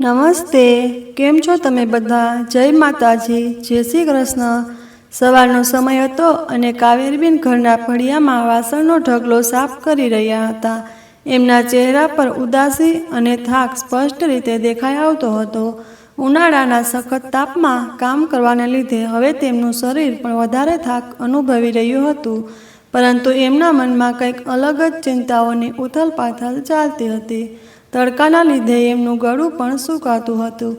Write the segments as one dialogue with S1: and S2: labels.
S1: નમસ્તે, કેમ છો તમે બધા? જય માતાજી, જય શ્રી કૃષ્ણ. સવારનો સમય હતો અને કાવેરીબેન ઘરના ફળિયામાં વાસણનો ઢગલો સાફ કરી રહ્યા હતા. એમના ચહેરા પર ઉદાસી અને થાક સ્પષ્ટ રીતે દેખાઈ આવતો હતો. ઉનાળાના સખત તાપમાં કામ કરવાને લીધે હવે તેમનું શરીર પણ વધારે થાક અનુભવી રહ્યું હતું. પરંતુ એમના મનમાં કંઈક અલગ જ ચિંતાઓની ઉથલપાથલ ચાલતી હતી. તડકાના લીધે એમનું ગળું પણ સૂકાતું હતું,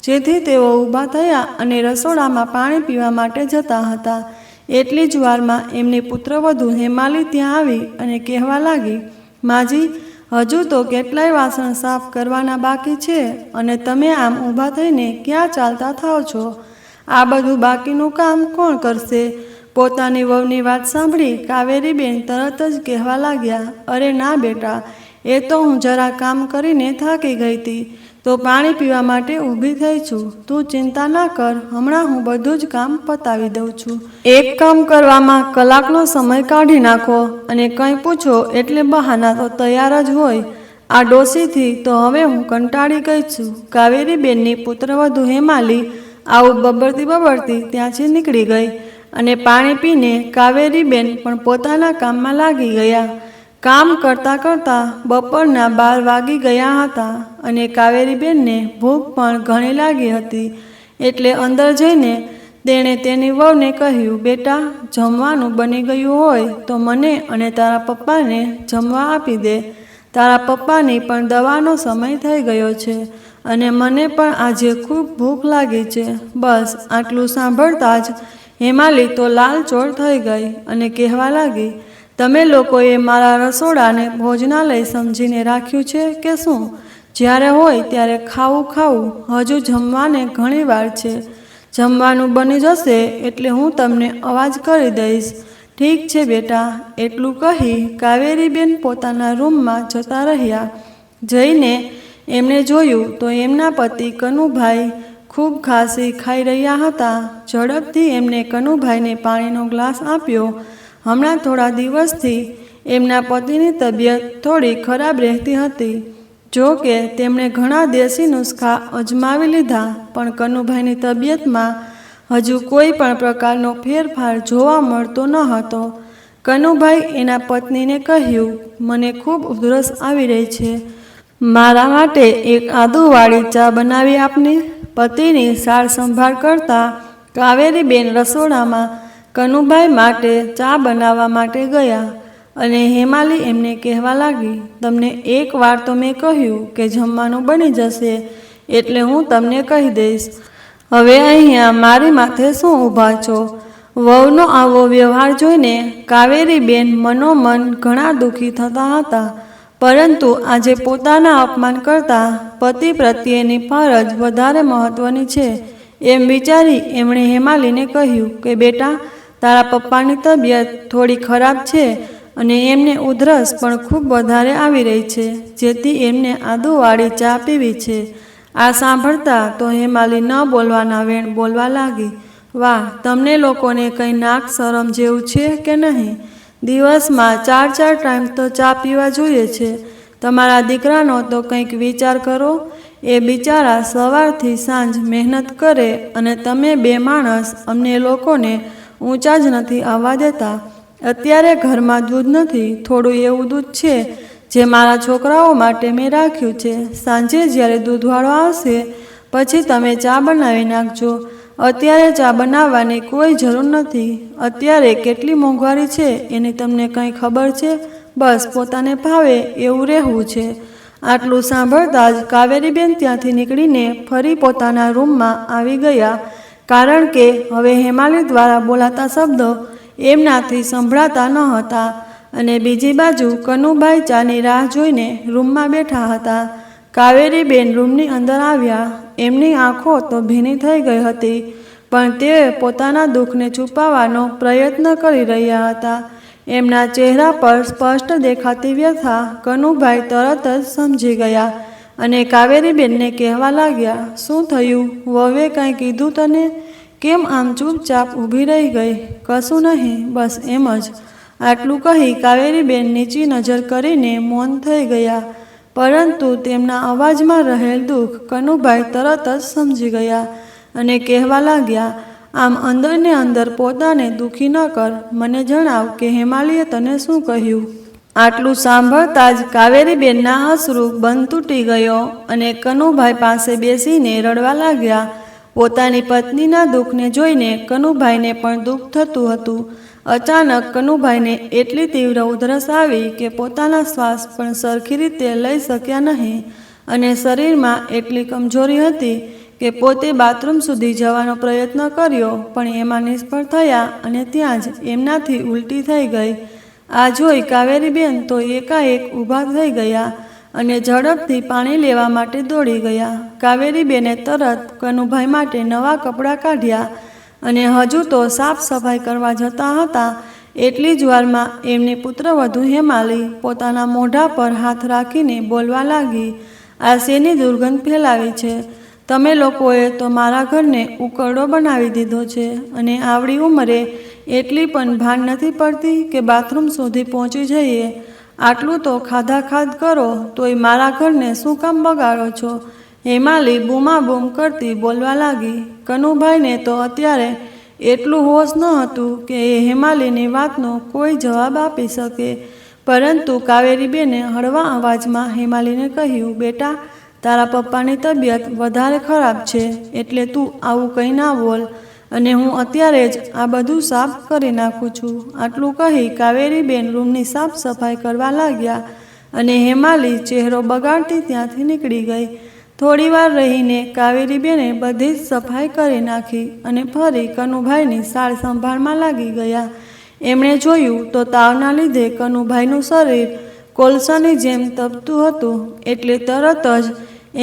S1: જેથી તેઓ ઊભા થયા અને રસોડામાં પાણી પીવા માટે જતા હતા. એટલી જ વારમાં એમની પુત્રવધુ હેમાલી ત્યાં આવી અને કહેવા લાગી, માજી, હજુ તો કેટલાય વાસણ સાફ કરવાના બાકી છે અને તમે આમ ઊભા થઈને ક્યાં ચાલતા થાઓ છો? આ બધું બાકીનું કામ કોણ કરશે? પોતાની વહુની વાત સાંભળી કાવેરીબેન તરત જ કહેવા લાગ્યા, અરે ના બેટા, એ તો હું જરા કામ કરીને થાકી ગઈ હતી, તો પાણી પીવા માટે ઊભી થઈ છું. તું ચિંતા ના કર, હમણાં હું બધું જ કામ પતાવી દઉં છું. એક કામ કરવામાં કલાકનો સમય કાઢી નાખો અને કંઈ પૂછો એટલે બહાના તો તૈયાર જ હોય. આ ડોશીથી તો હવે હું કંટાળી ગઈ છું. કાવેરીબેનની પુત્રવધુ હેમાલી આવું બબડતી ત્યાંથી નીકળી ગઈ અને પાણી પીને કાવેરીબેન પણ પોતાના કામમાં લાગી ગયા. કામ કરતાં કરતાં બપોરના 12 વાગી ગયા હતા અને કાવેરીબેનને ભૂખ પણ ઘણી લાગી હતી. એટલે અંદર જઈને તેણે તેની વહુને કહ્યું, બેટા, જમવાનું બની ગયું હોય તો મને અને તારા પપ્પાને જમવા આપી દે. તારા પપ્પાની પણ દવાનો સમય થઈ ગયો છે અને મને પણ આજે ખૂબ ભૂખ લાગી છે. બસ આટલું સાંભળતા જ હેમાલી તો લાલચોળ થઈ ગઈ અને કહેવા લાગી, તમે લોકોએ મારા રસોડાને ભોજનાલય સમજીને રાખ્યું છે કે શું? જ્યારે હોય ત્યારે ખાવું, હજુ જમવાને ઘણી વાર છે. જમવાનું બની જશે એટલે હું તમને અવાજ કરી દઈશ. ઠીક છે બેટા. એટલું કહી કાવેરીબેન પોતાના રૂમમાં જતા રહ્યા. જઈને એમણે જોયું તો એમના પતિ કનુભાઈ ખૂબ ખાંસી ખાઈ રહ્યા હતા. ઝડપથી એમને કનુભાઈને પાણીનો ગ્લાસ આપ્યો. હમણાં થોડા દિવસથી એમના પતિની તબિયત થોડી ખરાબ રહેતી હતી. જો કે તેમણે ઘણા દેશી નુસ્ખા અજમાવી લીધા, પણ કનુભાઈની તબિયતમાં હજુ કોઈ પણ પ્રકારનો ફેરફાર જોવા મળતો ન હતો. કનુભાઈ એના પત્નીને કહ્યું, મને ખૂબ ઉધરસ આવી રહી છે, મારા માટે એક આદુવાળી ચા બનાવી આપને. પતિની સાર સંભાળ કરતા કાવેરીબેન રસોડામાં કનુભાઈ માટે ચા બનાવવા માટે ગયા અને હેમાલી એમને કહેવા લાગી, તમને એક વાર તો મેં કહ્યું કે જમવાનું બની જશે એટલે હું તમને કહી દઈશ. હવે અહીંયા મારી માથે શું ઊભા છો? વહુનો આવો વ્યવહાર જોઈને કાવેરીબેન મનોમન ઘણા દુઃખી થતા હતા. પરંતુ આજે પોતાના અપમાન કરતાં પતિ પ્રત્યેની ફરજ વધારે મહત્વની છે એમ વિચારી એમણે હેમાલીને કહ્યું કે બેટા, તારા પપ્પાની તબિયત થોડી ખરાબ છે અને એમને ઉધરસ પણ ખૂબ વધારે આવી રહી છે, જેથી એમને આદુવાળી ચા પીવી છે. આ સાંભળતા તો હેમાલી ન બોલવાના વેણ બોલવા લાગી, વાહ, તમને લોકોને કંઈ નાક શરમ જેવું છે કે નહીં? દિવસમાં 4 ટાઈમ તો ચા પીવા જોઈએ છે. તમારા દીકરાનો તો કંઈક વિચાર કરો. એ બિચારા સવારથી સાંજ મહેનત કરે અને તમે બે માણસ અમને લોકોને ઊંચા જ નથી આવવા દેતા. અત્યારે ઘરમાં દૂધ નથી, થોડું એવું દૂધ છે જે મારા છોકરાઓ માટે મેં રાખ્યું છે. સાંજે જ્યારે દૂધવાળો આવશે પછી તમે ચા બનાવી નાખજો. અત્યારે ચા બનાવવાની કોઈ જરૂર નથી. અત્યારે કેટલી મોંઘવારી છે એની તમને કંઈ ખબર છે? બસ પોતાને ભાવે એવું રહેવું છે. આટલું સાંભળતા જ કાવેરીબેન ત્યાંથી નીકળીને ફરી પોતાના રૂમમાં આવી ગયા, કારણ કે હવે હેમાલી દ્વારા બોલાતા શબ્દો એમનાથી સંભળાતા ન હતા. અને બીજી બાજુ કનુભાઈ ચાની રાહ જોઈને રૂમમાં બેઠા હતા. કાવેરીબેન રૂમની અંદર આવ્યા. એમની આંખો તો ભીની થઈ ગઈ હતી, પણ તે પોતાના દુઃખને છુપાવવાનો પ્રયત્ન કરી રહ્યા હતા. એમના ચહેરા પર સ્પષ્ટ દેખાતી વ્યથા કનુભાઈ તરત જ સમજી ગયા અને કાવેરીબેનને કહેવા લાગ્યા, શું થયું? વહુએ કાંઈ કીધું તને? કેમ આમ ચૂપચાપ ઊભી રહી ગઈ? કશું નહીં, બસ એમ જ. આટલું કહી કાવેરીબેન નીચી નજર કરીને મૌન થઈ ગયા. પરંતુ તેમના અવાજમાં રહેલ દુઃખ કનુભાઈ તરત જ સમજી ગયા અને કહેવા લાગ્યા, આમ અંદરને અંદર પોતાને દુઃખી ન કર. મને જણાવ કે હેમાલીએ તને શું કહ્યું? આટલું સાંભળતા જ કાવેરીબેનના અશ્રુ બંધ તૂટી ગયો અને કનુભાઈ પાસે બેસીને રડવા લાગ્યા. પોતાની પત્નીના દુઃખને જોઈને કનુભાઈને પણ દુઃખ થતું હતું. અચાનક કનુભાઈને એટલી તીવ્ર ઉધરસ આવી કે પોતાના શ્વાસ પણ સરખી રીતે લઈ શક્યા નહીં અને શરીરમાં એટલી કમજોરી હતી કે પોતે બાથરૂમ સુધી જવાનો પ્રયત્ન કર્યો પણ એમાં નિષ્ફળ થયા અને ત્યાં જ એમનાથી ઉલટી થઈ ગઈ. આ જોઈ કાવેરીબેન તો એકાએક ઊભા થઈ ગયા અને ઝડપથી પાણી લેવા માટે દોડી ગયા. કાવેરીબેને તરત કનુભાઈ માટે નવા કપડાં કાઢ્યા અને હજુ તો સાફ સફાઈ કરવા જતા હતા એટલી જ વારમાં એમની પુત્રવધુ હેમાલી પોતાના મોઢા પર હાથ રાખીને બોલવા લાગી, આ શેની દુર્ગંધ ફેલાવી છે? તમે લોકોએ તો મારા ઘરને ઉકરડો બનાવી દીધો છે અને આવડી ઉંમરે એટલી પણ ભાન નથી પડતી કે બાથરૂમ સુધી પહોંચી જઈએ. આટલું તો ખાધા કરો તોય મારા ઘરને શું કામ બગાડો છો? હેમાલી બૂમાબૂમ કરતી બોલવા લાગી. કનુભાઈને તો અત્યારે એટલું હોશ ન હતું કે એ હેમાલીની વાતનો કોઈ જવાબ આપી શકે, પરંતુ કાવેરીબેને હળવા અવાજમાં હેમાલીને કહ્યું, બેટા, તારા પપ્પાની તબિયત વધારે ખરાબ છે એટલે તું આવું કંઈ ના બોલ અને હું અત્યારે જ આ બધું સાફ કરી નાખું છું. આટલું કહી કાવેરીબેન રૂમની સાફ સફાઈ કરવા લાગ્યા અને હેમાલી ચહેરો બગાડતી ત્યાંથી નીકળી ગઈ. થોડીવાર રહીને કાવેરીબેને બધી જ સફાઈ કરી નાખી અને ફરી કનુભાઈની સાળ સંભાળમાં લાગી ગયા. એમણે જોયું તો તાવના લીધે કનુભાઈનું શરીર કોલસાની જેમ તપતું હતું એટલે તરત જ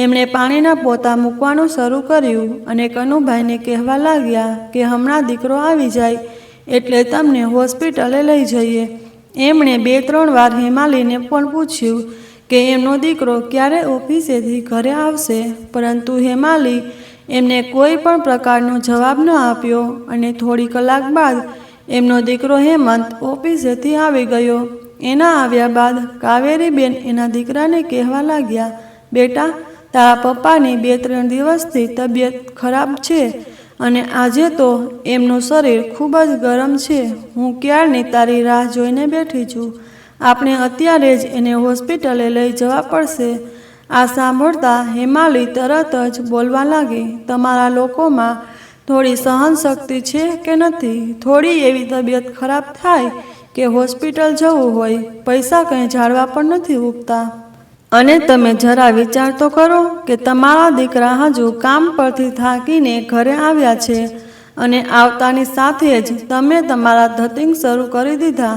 S1: એમણે પાણીના પોતા મૂકવાનું શરૂ કર્યું અને કનુભાઈને કહેવા લાગ્યા કે હમણાં દીકરો આવી જાય એટલે તમને હોસ્પિટલે લઈ જઈએ. એમણે 2-3 વાર હેમાલીને પણ પૂછ્યું કે એમનો દીકરો ક્યારે ઓફિસેથી ઘરે આવશે, પરંતુ હેમાલી એમને કોઈ પણ પ્રકારનો જવાબ ન આપ્યો અને થોડી કલાક બાદ એમનો દીકરો હેમંત ઓફિસેથી આવી ગયો. એના આવ્યા બાદ કાવેરીબેન એના દીકરાને કહેવા લાગ્યા, બેટા, તારા પપ્પાની 2-3 દિવસથી તબિયત ખરાબ છે અને આજે તો એમનું શરીર ખૂબ જ ગરમ છે. હું ક્યારની તારી રાહ જોઈને બેઠી છું. આપણે અત્યારે જ એને હોસ્પિટલે લઈ જવા પડશે. આ સાંભળતા હેમાલી તરત જ બોલવા લાગી, તમારા લોકોમાં થોડી સહનશક્તિ છે કે નથી? થોડી એવી તબિયત ખરાબ થાય કે હોસ્પિટલ જવું હોય, પૈસા કંઈ ઝાડવા પણ નથી ઉગતા. અને તમે જરા વિચાર તો કરો કે તમારા દીકરા હજુ કામ પરથી થાકીને ઘરે આવ્યા છે અને આવતાની સાથે જ તમે તમારા ધતિંગ શરૂ કરી દીધા.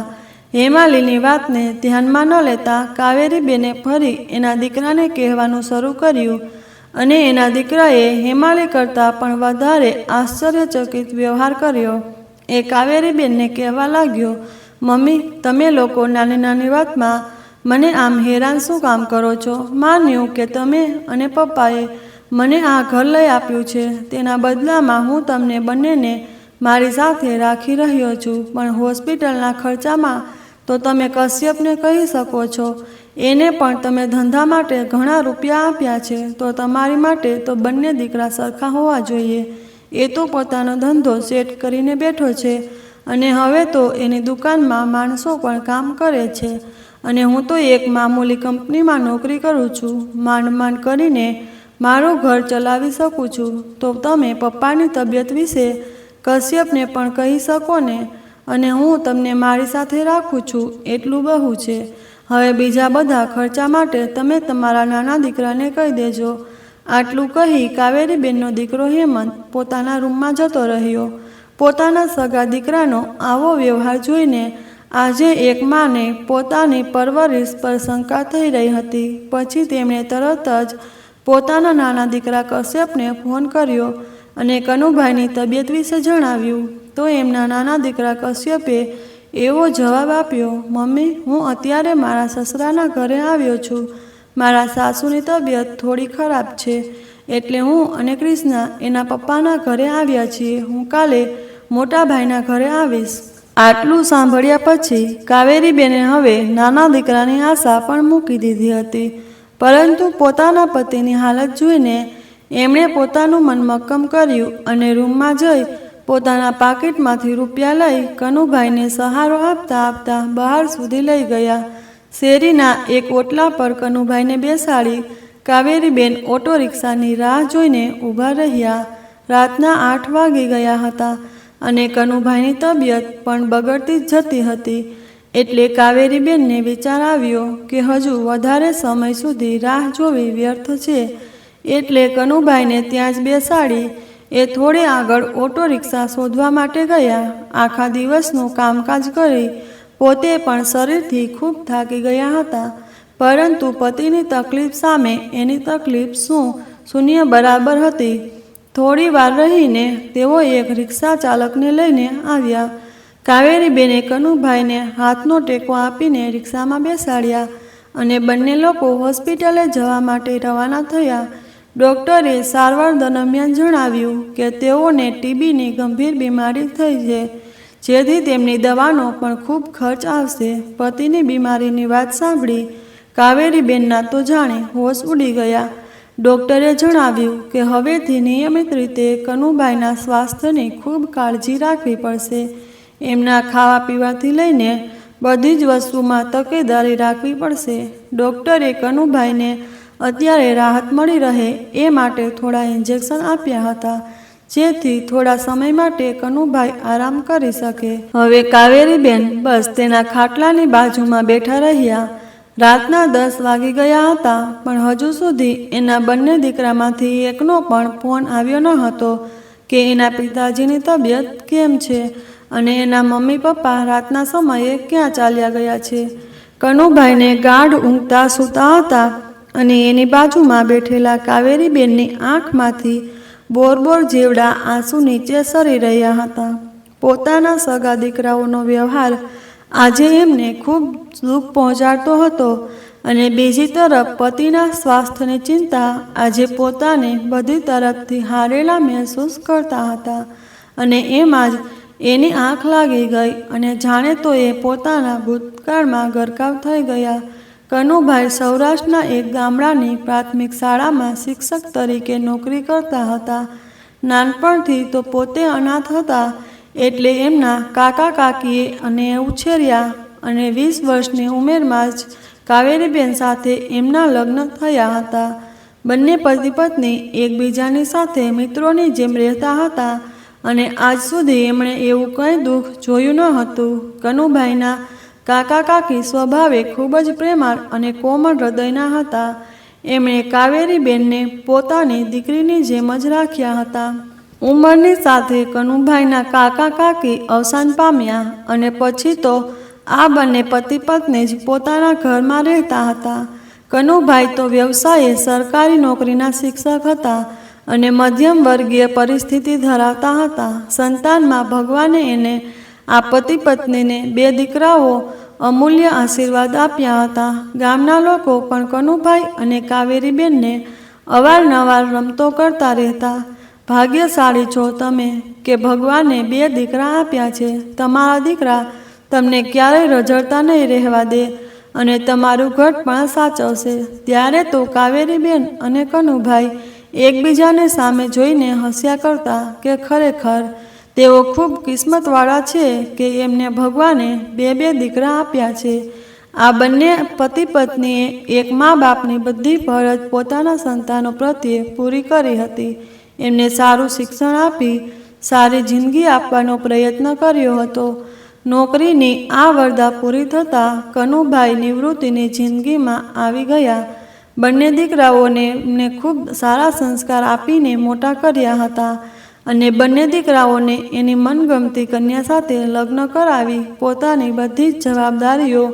S1: હેમાલીની વાતને ધ્યાનમાં ન લેતા કાવેરીબેને ફરી એના દીકરાને કહેવાનું શરૂ કર્યું અને એના દીકરાએ હેમાલી કરતાં પણ વધારે આશ્ચર્યચકિત વ્યવહાર કર્યો. એ કાવેરીબેનને કહેવા લાગ્યો, મમ્મી, તમે લોકો નાની નાની વાતમાં મને આમ હેરાન શું કામ કરો છો? માન્યું કે તમે અને પપ્પાએ મને આ ઘર લઈ આપ્યું છે, તેના બદલામાં હું તમને બંનેને મારી સાથે રાખી રહ્યો છું, પણ હોસ્પિટલના ખર્ચામાં તો તમે કશ્યપને કહી શકો છો. એને પણ તમે ધંધા માટે ઘણા રૂપિયા આપ્યા છે, તો તમારી માટે તો બંને દીકરા સરખા હોવા જોઈએ. એ તો પોતાનો ધંધો સેટ કરીને બેઠો છે અને હવે તો એની દુકાનમાં માણસો પણ કામ કરે છે અને હું તો એક મામૂલી કંપનીમાં નોકરી કરું છું. માંડ કરીને મારું ઘર ચલાવી શકું છું. તો તમે પપ્પાની તબિયત વિશે કશ્યપને પણ કહી શકો ને? અને હું તમને મારી સાથે રાખું છું એટલું બહુ છે. હવે બીજા બધા ખર્ચા માટે તમે તમારા નાના દીકરાને કહી દેજો. આટલું કહી કાવેરીબેનનો દીકરો હેમંત પોતાના રૂમમાં જતો રહ્યો. પોતાના સગા દીકરાનો આવો વ્યવહાર જોઈને આજે એક માને પોતાની પરવરિશ પર શંકા થઈ રહી હતી. પછી તેમણે તરત જ પોતાના નાના દીકરા કશ્યપને ફોન કર્યો અને કનુભાઈની તબિયત વિશે જણાવ્યું. તો એમના નાના દીકરા કશ્યપે એવો જવાબ આપ્યો, મમ્મી, હું અત્યારે મારા સસરાના ઘરે આવ્યો છું. મારા સાસુની તબિયત થોડી ખરાબ છે એટલે હું અને કૃષ્ણા એના પપ્પાના ઘરે આવ્યા છીએ. હું કાલે મોટા ભાઈના ઘરે આવીશ. આટલું સાંભળ્યા પછી કાવેરીબેને હવે નાના દીકરાની આશા પણ મૂકી દીધી હતી. પરંતુ પોતાના પતિની હાલત જોઈને એમણે પોતાનું મન મક્કમ કર્યું અને રૂમમાં જઈ પોતાના પાકીટમાંથી રૂપિયા લઈ કનુભાઈને સહારો આપતા આપતા બહાર સુધી લઈ ગયા. શેરીના એક ઓટલા પર કનુભાઈને બેસાડી કાવેરીબેન ઓટો રિક્ષાની રાહ જોઈને ઊભા રહ્યા. રાતના 8 વાગી ગયા હતા અને કનુભાઈની તબિયત પણ બગડતી જ જતી હતી. એટલે કાવેરીબેનને વિચાર આવ્યો કે હજુ વધારે સમય સુધી રાહ જોવી વ્યર્થ છે. એટલે કનુભાઈને ત્યાં જ બેસાડી એ થોડે આગળ ઓટો રિક્ષા શોધવા માટે ગયા. આખા દિવસનું કામકાજ કરી પોતે પણ શરીરથી ખૂબ થાકી ગયા હતા, પરંતુ પતિની તકલીફ સામે એની તકલીફ શૂન્ય બરાબર હતી. થોડી વાર રહીને તેઓ એક રિક્ષા ચાલકને લઈને આવ્યા. કાવેરીબેને કનુભાઈને હાથનો ટેકો આપીને રિક્ષામાં બેસાડ્યા અને બંને લોકો હોસ્પિટલે જવા માટે રવાના થયા. ડૉક્ટરે સારવાર દરમિયાન જણાવ્યું કે તેઓને ટીબીની ગંભીર બીમારી થઈ છે, જેથી તેમની દવાનો પણ ખૂબ ખર્ચ આવશે. પતિની બીમારીની વાત સાંભળી કાવેરીબેનના તો જાણે હોશ ઉડી ગયા. ડૉક્ટરે જણાવ્યું કે હવેથી નિયમિત રીતે કનુભાઈના સ્વાસ્થ્યની ખૂબ કાળજી રાખવી પડશે. એમના ખાવા પીવાથી લઈને બધી જ વસ્તુમાં તકેદારી રાખવી પડશે. ડૉક્ટરે કનુભાઈને અત્યારે રાહત મળી રહે એ માટે થોડા ઇન્જેક્શન આપ્યા હતા, જેથી થોડા સમય માટે કનુભાઈ આરામ કરી શકે. હવે કાવેરીબેન બસ તેના ખાટલાની બાજુમાં બેઠા રહ્યા. રાતના 10 વાગી ગયા હતા, પણ હજુ સુધી એના બંને દીકરામાંથી એકનો પણ ફોન આવ્યો ન હતો કે એના પિતાજીની તબિયત કેમ છે અને એના મમ્મી પપ્પા રાતના સમયે ક્યાં ચાલ્યા ગયા છે. કનુભાઈને ગાઢ ઊંઘતા સૂતા હતા અને એની બાજુમાં બેઠેલા કાવેરીબેનની આંખમાંથી બોરબોર જેવડા આંસુ નીચે સરી રહ્યા હતા. પોતાના સગા દીકરાઓનો વ્યવહાર આજે એમને ખૂબ દુઃખ પહોંચાડતો હતો અને બીજી તરફ પતિના સ્વાસ્થ્યની ચિંતા આજે પોતાને બધી તરફથી હારેલા મહેસૂસ કરતા હતા. અને એમાં જ એની આંખ લાગી ગઈ અને જાણે તો એ પોતાના ભૂતકાળમાં ગરકાવ થઈ ગયા. કનુભાઈ સૌરાષ્ટ્રના એક ગામડાની પ્રાથમિક શાળામાં શિક્ષક તરીકે નોકરી કરતા હતા. નાનપણથી તો પોતે અનાથ હતા, એટલે એમના કાકા કાકીએ અને ઉછેર્યા અને 20 વર્ષની ઉંમરમાં જ કાવેરીબેન સાથે એમના લગ્ન થયા હતા. બંને પતિ પત્ની એકબીજાની સાથે મિત્રોની જેમ રહેતા હતા અને આજ સુધી એમણે એવું કંઈ દુઃખ જોયું ન હતું. કનુભાઈના કાકા કાકી સ્વભાવે ખૂબ જ પ્રેમાળ અને કોમળ હૃદયના હતા. એમણે કાવેરીબેનને પોતાની દીકરીની જેમ જ રાખ્યા હતા. ઉંમરની સાથે કનુભાઈના કાકા કાકી અવસાન પામ્યા અને પછી તો આ બંને પતિ પત્ની જ પોતાના ઘરમાં રહેતા હતા. કનુભાઈ તો વ્યવસાયે સરકારી નોકરીના શિક્ષક હતા અને મધ્યમ વર્ગીય પરિસ્થિતિ ધરાવતા હતા. સંતાનમાં ભગવાને એને આ પતિ પત્નીને 2 દીકરાઓ અમૂલ્ય આશીર્વાદ આપ્યા હતા. ગામના લોકો પણ કનુભાઈ અને કાવેરીબેનને અવારનવાર રમતો કરતા રહેતા. ભાગ્યશાળી છો તમે કે ભગવાને 2 દીકરા આપ્યા છે. તમારા દીકરા તમને ક્યારેય રઝળતા નહીં રહેવા દે અને તમારું ઘર પણ સાચવશે. ત્યારે તો કાવેરીબેન અને કનુભાઈ એકબીજાને સામે જોઈને હસ્યા કરતા કે ખરેખર તેઓ ખૂબ કિસ્મતવાળા છે કે એમને ભગવાને 2 દીકરા આપ્યા છે. આ બંને પતિ પત્નીએ એક મા બાપની બધી ફરજ પોતાના સંતાનો પ્રત્યે પૂરી કરી હતી. એમને સારું શિક્ષણ આપી સારી જિંદગી આપવાનો પ્રયત્ન કર્યો હતો. નોકરીની આ વરદા પૂરી થતાં કનુભાઈ નિવૃત્તિની જિંદગીમાં આવી ગયા. બંને દીકરાઓને એમને ખૂબ સારા સંસ્કાર આપીને મોટા કર્યા હતા અને બંને દીકરાઓને એની મનગમતી કન્યા સાથે લગ્ન કરાવી પોતાની બધી જ જવાબદારીઓ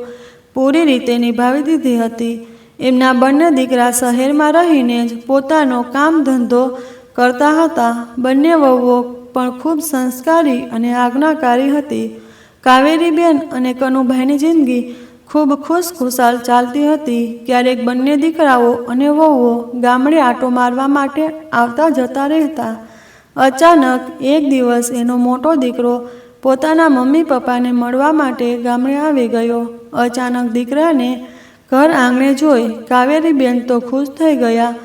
S1: પૂરી રીતે નિભાવી દીધી હતી. એમના બંને દીકરા શહેરમાં રહીને જ પોતાનો કામ ધંધો કરતા હતા. બંને વહુઓ પણ ખૂબ સંસ્કારી અને આજ્ઞાકારી હતી. કાવેરીબેન અને કનુભાઈની જિંદગી ખૂબ ખુશખુશાલ ચાલતી હતી. ક્યારેક બંને દીકરાઓ અને વહુઓ ગામડે આંટો મારવા માટે આવતા જતા રહેતા. અચાનક એક દિવસ એનો મોટો દીકરો પોતાના મમ્મી પપ્પાને મળવા માટે ગામડે આવી ગયો. અચાનક દીકરાને ઘર આંગણે જોઈ કાવેરીબેન તો ખુશ થઈ ગયા,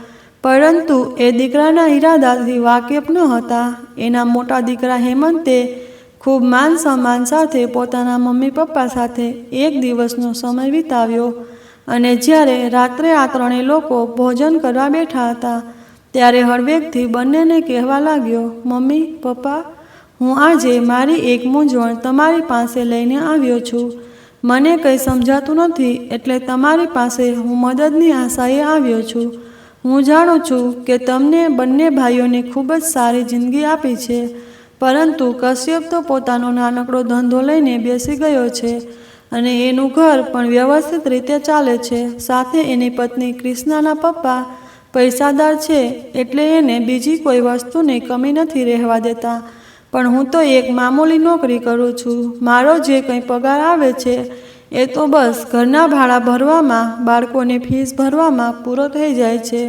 S1: પરંતુ એ દીકરાના ઈરાદાથી વાકેફ ન હતા. એના મોટા દીકરા હેમંતે ખૂબ માન સન્માન સાથે પોતાના મમ્મી પપ્પા સાથે એક દિવસનો સમય વિતાવ્યો. અને જ્યારે રાત્રે આ ત્રણેય લોકો ભોજન કરવા બેઠા હતા, ત્યારે હળવેકથી બંનેને કહેવા લાગ્યો, મમ્મી પપ્પા, હું આજે મારી એક મૂંઝવણ તમારી પાસે લઈને આવ્યો છું. મને કંઈ સમજાતું નથી, એટલે તમારી પાસે હું મદદની આશાએ આવ્યો છું. હું જાણું છું કે તમને બંને ભાઈઓને ખૂબ જ સારી જિંદગી આપી છે, પરંતુ કશ્યપ તો પોતાનો નાનકડો ધંધો લઈને બેસી ગયો છે અને એનું ઘર પણ વ્યવસ્થિત રીતે ચાલે છે. સાથે એની પત્ની ક્રિષ્નાના પપ્પા પૈસાદાર છે, એટલે એને બીજી કોઈ વસ્તુની કમી નથી રહેવા દેતા. પણ હું તો એક મામૂલી નોકરી કરું છું. મારો જે કંઈ પગાર આવે છે એ તો બસ ઘરના ભાડા ભરવામાં, બાળકોની ફીસ ભરવામાં પૂરો થઈ જાય છે.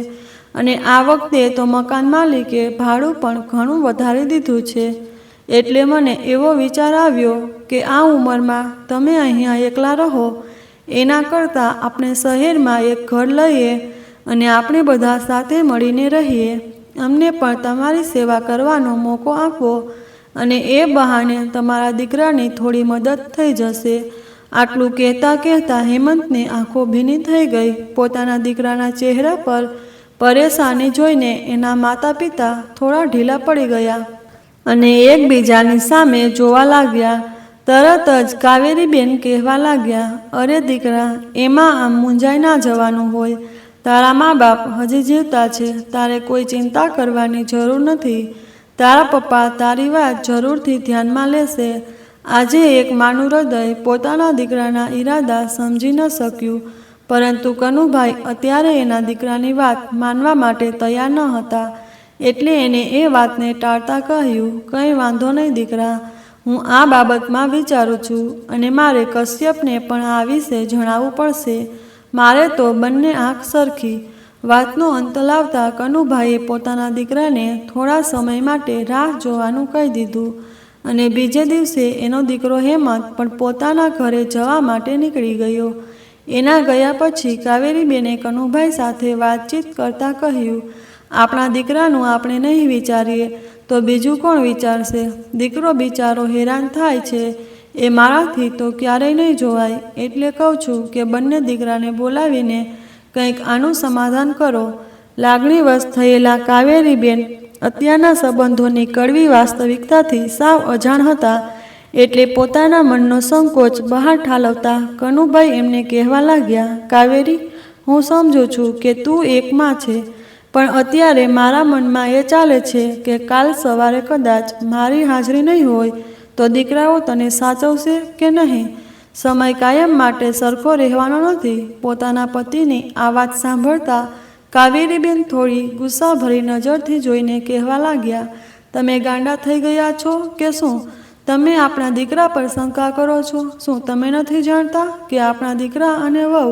S1: અને આ વખતે તો મકાન માલિકે ભાડું પણ ઘણું વધારી દીધું છે. એટલે મને એવો વિચાર આવ્યો કે આ ઉંમરમાં તમે અહીંયા એકલા રહો, એના કરતાં આપણે શહેરમાં એક ઘર લઈએ અને આપણે બધા સાથે મળીને રહીએ. અમને પણ તમારી સેવા કરવાનો મોકો આપો અને એ બહાને તમારા દીકરાની થોડી મદદ થઈ જશે. આટલું કહેતા હેમંતની આંખો ભીની થઈ ગઈ. પોતાના દીકરાના ચહેરા પર પરેશાની જોઈને એના માતા પિતા થોડા ઢીલા પડી ગયા અને એકબીજાની સામે જોવા લાગ્યા. તરત જ કાવેરીબેન કહેવા લાગ્યા, અરે દીકરા, એમાં આમ મૂંઝાઈ ના જવાનું હોય. તારા મા બાપ હજી જીવતા છે, તારે કોઈ ચિંતા કરવાની જરૂર નથી. તારા પપ્પા તારી વાત જરૂરથી ધ્યાનમાં લેશે. આજે એક માનું હૃદય પોતાના દીકરાના ઈરાદા સમજી ન શક્યું, પરંતુ કનુભાઈ અત્યારે એના દીકરાની વાત માનવા માટે તૈયાર ન હતા. એટલે એને એ વાતને ટાળતા કહ્યું, કંઈ વાંધો નહીં દીકરા, હું આ બાબતમાં વિચારું છું અને મારે કશ્યપને પણ આ વિશે જણાવવું પડશે. મારે તો બંને આંખ સરખી. વાતનો અંત લાવતા કનુભાઈએ પોતાના દીકરાને થોડા સમય માટે રાહ જોવાનું કહી દીધું અને બીજે દિવસે એનો દીકરો હેમંત પણ પોતાના ઘરે જવા માટે નીકળી ગયો. એના ગયા પછી કાવેરીબેને કનુભાઈ સાથે વાતચીત કરતા કહ્યું, આપણા દીકરાનું આપણે નહીં વિચારીએ તો બીજું કોણ વિચારશે? દીકરો બિચારો હેરાન થાય છે, એ મારાથી તો ક્યારેય નહીં જોવાય. એટલે કહું છું કે બંને દીકરાને બોલાવીને કંઈક આનું સમાધાન કરો. લાગણીવશ થયેલા કાવેરીબેન અત્યારના સંબંધોની કડવી વાસ્તવિકતાથી સાવ અજાણ હતા. એટલે પોતાના મનનો સંકોચ બહાર ઠાલવતા કનુભાઈ એમને કહેવા લાગ્યા, કાવેરી, હું સમજું છું કે તું એક માં છે, પણ અત્યારે મારા મનમાં એ ચાલે છે કે કાલ સવારે કદાચ મારી હાજરી નહીં હોય તો દીકરાઓ તને સાચવશે કે નહીં? સમય કાયમ માટે સરખો રહેવાનો નથી. પોતાના પતિની આ વાત સાંભળતા કાવેરીબેન થોડી ગુસ્સાભરી નજરથી જોઈને કહેવા લાગ્યા, તમે ગાંડા થઈ ગયા છો કે શું? તમે આપણા દીકરા પર શંકા કરો છો? શું તમે નથી જાણતા કે આપણા દીકરા અને વહુ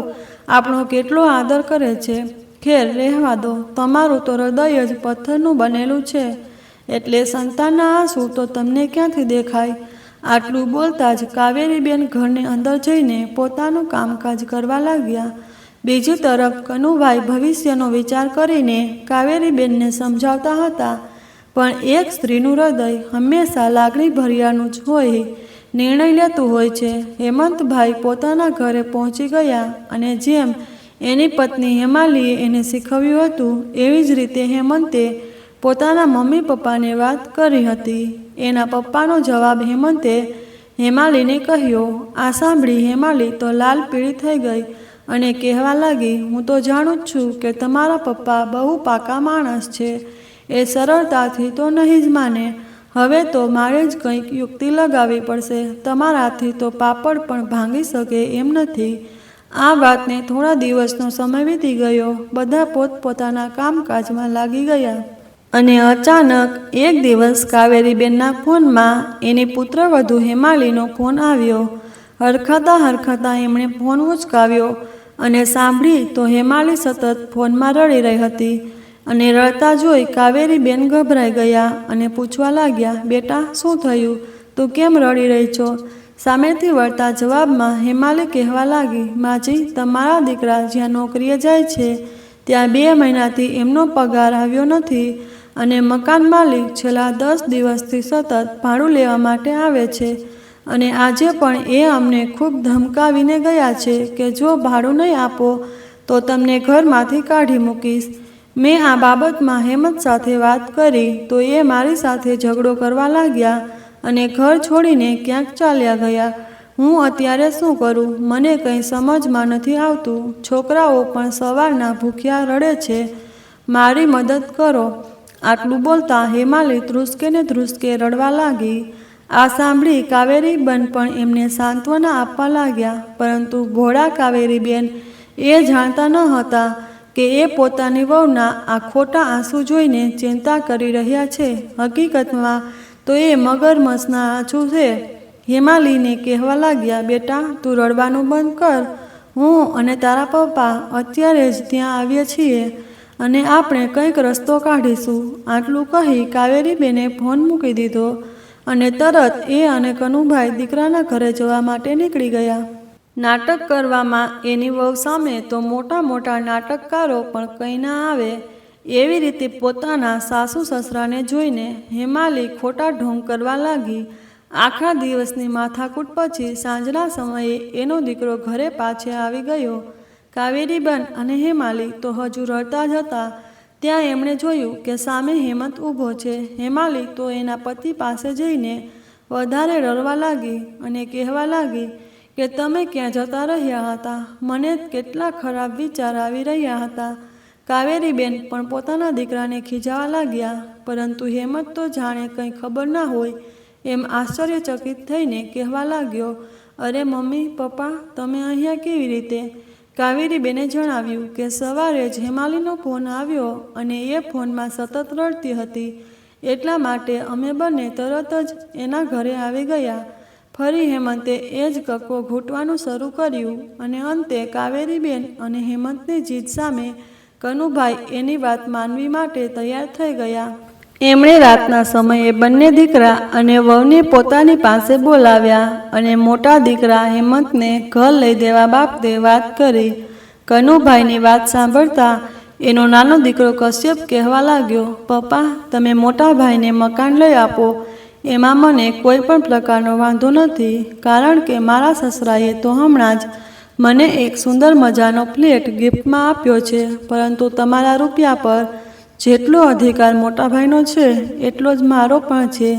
S1: આપણો કેટલો આદર કરે છે? ખેર, રહેવા દો. તમારું તો હૃદય જ પથ્થરનું બનેલું છે, એટલે સંતાનના આંસુ તો તમને ક્યાંથી દેખાય? આટલું બોલતા જ કાવેરીબેન ઘરની અંદર જઈને પોતાનું કામકાજ કરવા લાગ્યા. બીજી તરફ કનુભાઈ ભવિષ્યનો વિચાર કરીને કાવેરીબેનને સમજાવતા હતા, પણ એક સ્ત્રીનું હૃદય હંમેશા લાગણી ભર્યાનું જ હોય, નિર્ણય લેતું હોય છે. હેમંતભાઈ પોતાના ઘરે પહોંચી ગયા અને જેમ એની પત્ની હેમાલીએ એને શીખવ્યું હતું એવી જ રીતે હેમંતે પોતાના મમ્મી પપ્પાને વાત કરી હતી. એના પપ્પાનો જવાબ હેમંતે હેમાલીને કહ્યો. આ સાંભળી હેમાલી તો લાલ પીળી થઈ ગઈ અને કહેવા લાગી, હું તો જાણું જ છું કે તમારા પપ્પા બહુ પાકા માણસ છે, એ સરળતાથી તો નહીં જ માને. હવે તો મારે જ કંઈક યુક્તિ લગાવવી પડશે. તમારાથી તો પાપડ પણ ભાંગી શકે એમ નથી. આ વાતને થોડા દિવસનો સમય વીતી ગયો. બધા પોતપોતાના કામકાજમાં લાગી ગયા અને અચાનક એક દિવસ કાવેરીબેનના ફોનમાં એની પુત્રવધુ હેમાલીનો ફોન આવ્યો. હરખાતા એમણે ફોન ઉચકાવ્યો અને સાંભળી તો હેમાલી સતત ફોનમાં રડી રહી હતી અને રડતા જોઈ કાવેરીબેન ગભરાઈ ગયા અને પૂછવા લાગ્યા, બેટા, શું થયું? તું કેમ રડી રહી છો? સામેથી વળતા જવાબમાં હેમાલી કહેવા લાગી, માજી, તમારા દીકરા જ્યાં નોકરીએ જાય છે ત્યાં 2 મહિનાથી એમનો પગાર આવ્યો નથી અને મકાન માલિક છેલ્લા 10 દિવસથી સતત ભાડું લેવા માટે આવે છે અને આજે પણ એ અમને ખૂબ ધમકાવીને ગયા છે કે જો ભાડું નહીં આપો તો તમને ઘરમાંથી કાઢી મૂકીશ. મેં આ બાબતમાં હેમંત સાથે વાત કરી તો એ મારી સાથે ઝઘડો કરવા લાગ્યા અને ઘર છોડીને ક્યાંક ચાલ્યા ગયા. હું અત્યારે શું કરું? મને કંઈ સમજમાં નથી આવતું. છોકરાઓ પણ સવારના ભૂખ્યા રડે છે. મારી મદદ કરો. આટલું બોલતા હેમાલી ધ્રુસકે ને ધ્રુસકે રડવા લાગી. આ સાંભળી કાવેરીબેન પણ એમને સાંત્વના આપવા લાગ્યા, પરંતુ ભોળા કાવેરીબેન એ જાણતા ન હતા કે એ પોતાની વહુના આ ખોટા આંસુ જોઈને ચિંતા કરી રહ્યા છે. હકીકતમાં તો એ મગરમચ્છના આંસુ છે. હેમાલીને કહેવા લાગ્યા, બેટા, તું રડવાનું બંધ કર. હું અને તારા પપ્પા અત્યારે જ ત્યાં આવીએ છીએ અને આપણે કંઈક રસ્તો કાઢીશું. આટલું કહી કાવેરીબેને ફોન મૂકી દીધો અને તરત એ અને કનુભાઈ દીકરાના ઘરે જવા માટે નીકળી ગયા. નાટક કરવામાં એની વહુ સામે તો મોટા મોટા નાટકકારો પણ કંઈ ના આવે. એવી રીતે પોતાના સાસુ સસરાને જોઈને હેમાલી ખોટા ઢોંગ કરવા લાગી. આખા દિવસની માથાકૂટ પછી સાંજના સમયે એનો દીકરો ઘરે પાછે આવી ગયો. કાવેરીબેન અને હેમાલી તો હજુ રડતા જ હતા ત્યાં એમણે જોયું કે સામે હેમંત ઊભો છે. હેમાલી તો એના પતિ પાસે જઈને વધારે રડવા લાગી અને કહેવા લાગી કે તમે ક્યાં જતા રહ્યા હતા? મને કેટલા ખરાબ વિચાર આવી રહ્યા હતા. કાવેરીબેન પણ પોતાના દીકરાને ખીજાવા લાગ્યા, પરંતુ હેમંત તો જાણે કંઈ ખબર ના હોય એમ આશ્ચર્યચકિત થઈને કહેવા લાગ્યો, અરે મમ્મી, પપ્પા, તમે અહીંયા કેવી રીતે? કાવેરીબેને જણાવ્યું કે સવારે જ હેમાલીનો ફોન આવ્યો અને એ ફોનમાં સતત રડતી હતી. એટલા માટે અમે બંને તરત જ એના ઘરે આવી ગયા. ફરી હેમંતે એ જ કક્કો ઘૂંટવાનું શરૂ કર્યું અને અંતે કાવેરીબેન અને હેમંતની જીદ સામે કનુભાઈ એની વાત માનવી માટે તૈયાર થઈ ગયા. એમણે રાતના સમયે બંને દીકરા અને વહુને પોતાની પાસે બોલાવ્યા અને મોટા દીકરા હેમંતને ઘર લઈ દેવા બાબતે વાત કરી. કનુભાઈની વાત સાંભળતા એનો નાનો દીકરો કશ્યપ કહેવા લાગ્યો, પપ્પા, તમે મોટા ભાઈને મકાન લઈ આપો એમાં મને કોઈ પણ પ્રકારનો વાંધો નથી, કારણ કે મારા સસરાએ તો હમણાં જ મને એક સુંદર મજાનો ફ્લેટ ગિફ્ટમાં આપ્યો છે, પરંતુ તમારા રૂપિયા પર જેટલો અધિકાર મોટાભાઈનો છે એટલો જ મારો પણ છે.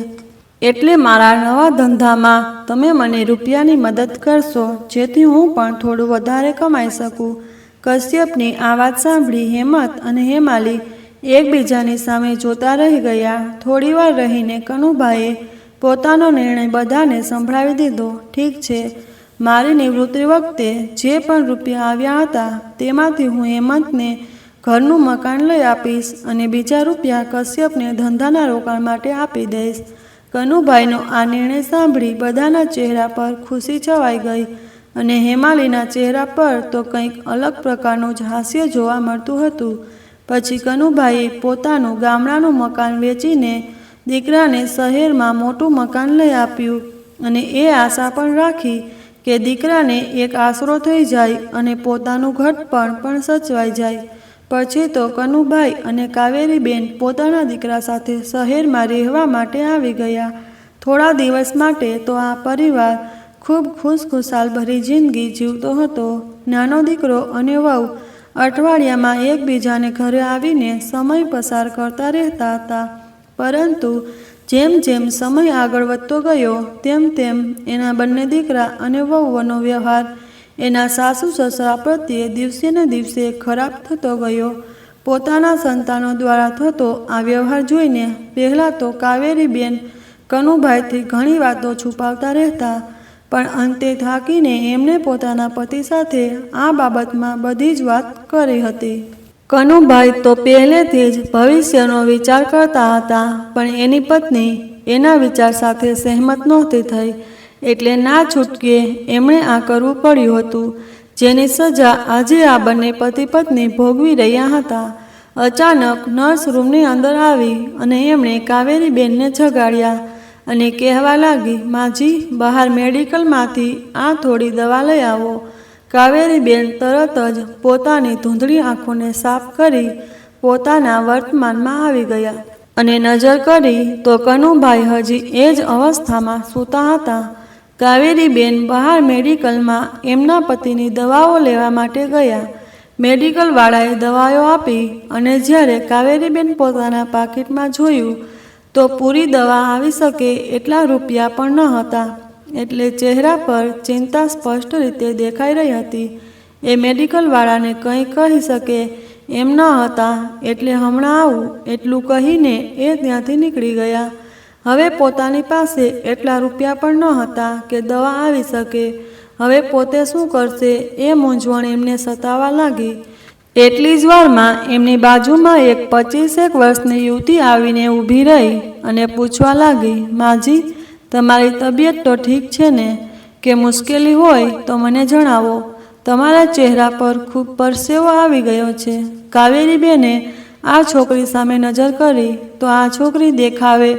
S1: એટલે મારા નવા ધંધામાં તમે મને રૂપિયાની મદદ કરશો, જેથી હું પણ થોડું વધારે કમાઈ શકું. કશ્યપની આ વાત સાંભળી હેમંત અને હેમાલી એકબીજાની સામે જોતા રહી ગયા. થોડીવાર રહીને કનુભાઈએ પોતાનો નિર્ણય બધાને સંભળાવી દીધો. ઠીક છે, મારી નિવૃત્તિ વખતે જે પણ રૂપિયા આવ્યા હતા તેમાંથી હું હેમંતને ઘરનું મકાન લઈ આપીશ અને બીજા રૂપિયા કશ્યપને ધંધાના રોકાણ માટે આપી દઈશ. કનુભાઈનો આ નિર્ણય સાંભળી બધાના ચહેરા પર ખુશી છવાઈ ગઈ અને હેમાલીના ચહેરા પર તો કંઈક અલગ પ્રકારનું જ હાસ્ય જોવા મળતું હતું. પછી કનુભાઈએ પોતાનું ગામડાનું મકાન વેચીને દીકરાને શહેરમાં મોટું મકાન લઈ આપ્યું અને એ આશા પણ રાખી કે દીકરાને એક આશરો થઈ જાય અને પોતાનું ઘડપણ પણ સચવાઈ જાય. પછી તો કનુભાઈ અને કાવેરીબેન પોતાના દીકરા સાથે શહેરમાં રહેવા માટે આવી ગયા. થોડા દિવસ માટે તો આ પરિવાર ખૂબ ખુશખુશાલ ભરી જિંદગી જીવતો હતો. નાનો દીકરો અને વહુ અઠવાડિયામાં એકબીજાને ઘરે આવીને સમય પસાર કરતા રહેતા હતા. પરંતુ જેમ જેમ સમય આગળ વધતો ગયો તેમ તેમ એના બંને દીકરા અને વહુનો વ્યવહાર એના સાસુ સસરા પ્રત્યે દિવસે ને દિવસે ખરાબ થતો ગયો. પોતાના સંતાનો દ્વારા થતો આ વ્યવહાર જોઈને પહેલાં તો કાવેરીબેન કનુભાઈથી ઘણી વાતો છુપાવતા રહેતા, પણ અંતે થાકીને એમને પોતાના પતિ સાથે આ બાબતમાં બધી જ વાત કરી હતી. કનુભાઈ તો પહેલેથી જ ભવિષ્યનો વિચાર કરતા હતા, પણ એની પત્ની એના વિચાર સાથે સહેમત નહોતી થઈ, એટલે ના છૂટકે એમણે આ કરવું પડ્યું હતું, જેની સજા આજે આ બંને પતિ પત્ની ભોગવી રહ્યા હતા. અચાનક નર્સ રૂમની અંદર આવી અને એમણે કાવેરીબેનને જગાડ્યા અને કહેવા લાગી, માજી, બહાર મેડિકલમાંથી આ થોડી દવા લઈ આવો. કાવેરીબેન તરત જ પોતાની ધૂંધળી આંખોને સાફ કરી પોતાના વર્તમાનમાં આવી ગયા અને નજર કરી તો કનુભાઈ હજી એ જ અવસ્થામાં સૂતા હતા. કાવેરીબેન બહાર મેડિકલમાં એમના પતિની દવાઓ લેવા માટે ગયા. મેડિકલવાળાએ દવાઓ આપી અને જ્યારે કાવેરીબેન પોતાના પાકીટમાં જોયું તો પૂરી દવા આવી શકે એટલા રૂપિયા પણ ન હતા. એટલે ચહેરા પર ચિંતા સ્પષ્ટ રીતે દેખાઈ રહી હતી. એ મેડિકલવાળાને કંઈ કહી શકે એમ ન હતા. એટલે હમણાં આવું એટલું કહીને એ ત્યાંથી નીકળી ગયા. હવે પોતાની પાસે એટલા રૂપિયા પણ ન હતા કે દવા આવી શકે. હવે પોતે શું કરશે એ મૂંઝવણ એમને સતાવા લાગી. એટલી જ વારમાં એમની બાજુમાં એક 25 વર્ષની યુવતી આવીને ઊભી રહી અને પૂછવા લાગી, માજી, તમારી તબિયત તો ઠીક છે ને? કે મુશ્કેલી હોય તો મને જણાવો. તમારા ચહેરા પર ખૂબ પરસેવો આવી ગયો છે. કાવેરીબેને આ છોકરી સામે નજર કરી તો આ છોકરી દેખાવે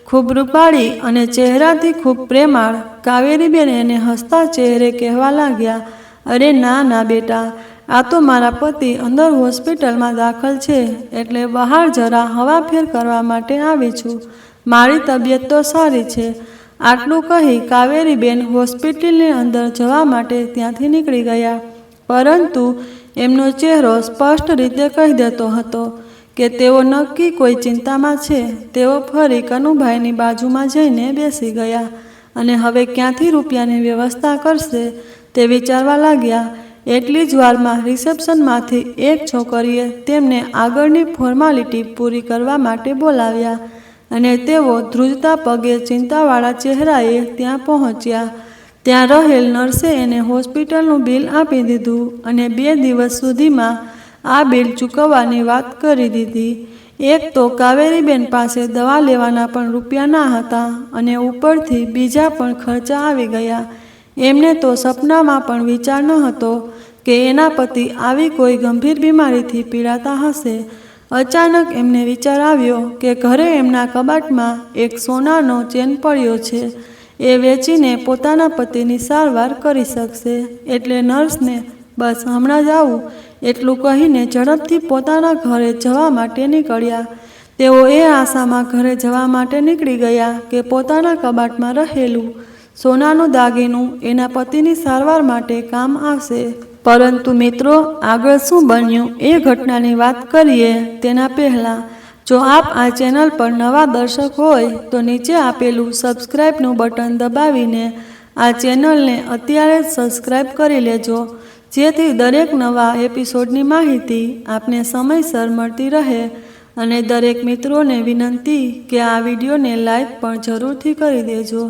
S1: ખૂબ રૂપાળી અને ચહેરાથી ખૂબ પ્રેમાળ. કાવેરીબેન એને હસતા ચહેરે કહેવા લાગ્યા, અરે ના ના બેટા, આ તો મારા પતિ અંદર હોસ્પિટલમાં દાખલ છે એટલે બહાર જરા હવાફેર કરવા માટે આવી છું. મારી તબિયત તો સારી છે. આટલું કહી કાવેરીબેન હોસ્પિટલની અંદર જવા માટે ત્યાંથી નીકળી ગયા. પરંતુ એમનો ચહેરો સ્પષ્ટ રીતે કહી દેતો હતો કે તેઓ નક્કી કોઈ ચિંતામાં છે. તેઓ ફરી કનુભાઈની બાજુમાં જઈને બેસી ગયા અને હવે ક્યાંથી રૂપિયાની વ્યવસ્થા કરશે તે વિચારવા લાગ્યા. એટલી જ વારમાં રિસેપ્શનમાંથી એક છોકરીએ તેમને આગળની ફોર્માલિટી પૂરી કરવા માટે બોલાવ્યા અને તેઓ ધ્રુજતા પગે ચિંતાવાળા ચહેરાએ ત્યાં પહોંચ્યા. ત્યાં રહેલ નર્સે એને હોસ્પિટલનું બિલ આપી દીધું અને 2 દિવસ સુધીમાં આ બિલ ચૂકવવાની વાત કરી દીધી. એક તો કાવેરીબેન પાસે દવા લેવાના પણ રૂપિયા ના હતા અને ઉપરથી બીજા પણ ખર્ચા આવી ગયા. એમને તો સપનામાં પણ વિચાર ન હતો કે એના પતિ આવી કોઈ ગંભીર બીમારીથી પીડાતા હશે. અચાનક એમને વિચાર આવ્યો કે ઘરે એમના કબાટમાં એક સોનાનો ચેન પડ્યો છે. એ વેચીને પોતાના પતિની સારવાર કરી શકશે. એટલે નર્સને બસ હમણાં જ આવું એટલું કહીને ઝડપથી પોતાના ઘરે જવા માટે નીકળ્યા. તેઓ એ આશામાં ઘરે જવા માટે નીકળી ગયા કે પોતાના કબાટમાં રહેલું સોનાનું દાગીનું એના પતિની સારવાર માટે કામ આવશે. પરંતુ મિત્રો, આગળ શું બન્યું એ ઘટનાની વાત કરીએ તેના પહેલાં જો આપ આ ચેનલ પર નવા દર્શક હોય તો નીચે આપેલું સબસ્ક્રાઈબનું બટન દબાવીને આ ચેનલને અત્યારે જ સબસ્ક્રાઈબ કરી લેજો, જેથી દરેક નવા એપિસોડની માહિતી આપને સમયસર મળતી રહે. અને દરેક મિત્રોને વિનંતી કે આ વિડીયોને લાઈક પણ જરૂરથી કરી દેજો.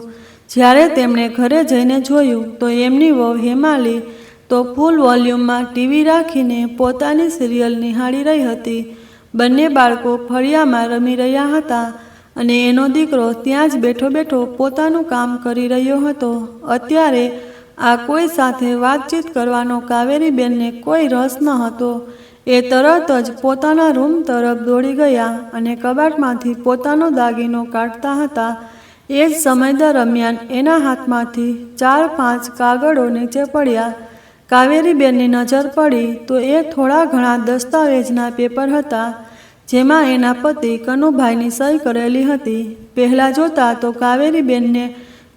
S1: જ્યારે તેમણે ઘરે જઈને જોયું તો એમની વહુ હેમાલી તો ફૂલ વોલ્યુમમાં ટીવી રાખીને પોતાની સિરિયલ નિહાળી રહી હતી. બંને બાળકો ફળિયામાં રમી રહ્યા હતા અને એનો દીકરો ત્યાં જ બેઠો બેઠો પોતાનું કામ કરી રહ્યો હતો. અત્યારે આ કોઈ સાથે વાતચીત કરવાનો કાવેરીબેનને કોઈ રસ ન હતો. એ તરત જ પોતાના રૂમ તરફ દોડી ગયા અને કબાટમાંથી પોતાનો દાગીનો કાઢતા હતા. એ જ સમય દરમિયાન એના હાથમાંથી 4-5 કાગળો નીચે પડ્યા. કાવેરીબેનની નજર પડી તો એ થોડા ઘણા દસ્તાવેજના પેપર હતા જેમાં એના પતિ કનુભાઈની સહી કરેલી હતી. પહેલાં જોતા તો કાવેરીબેનને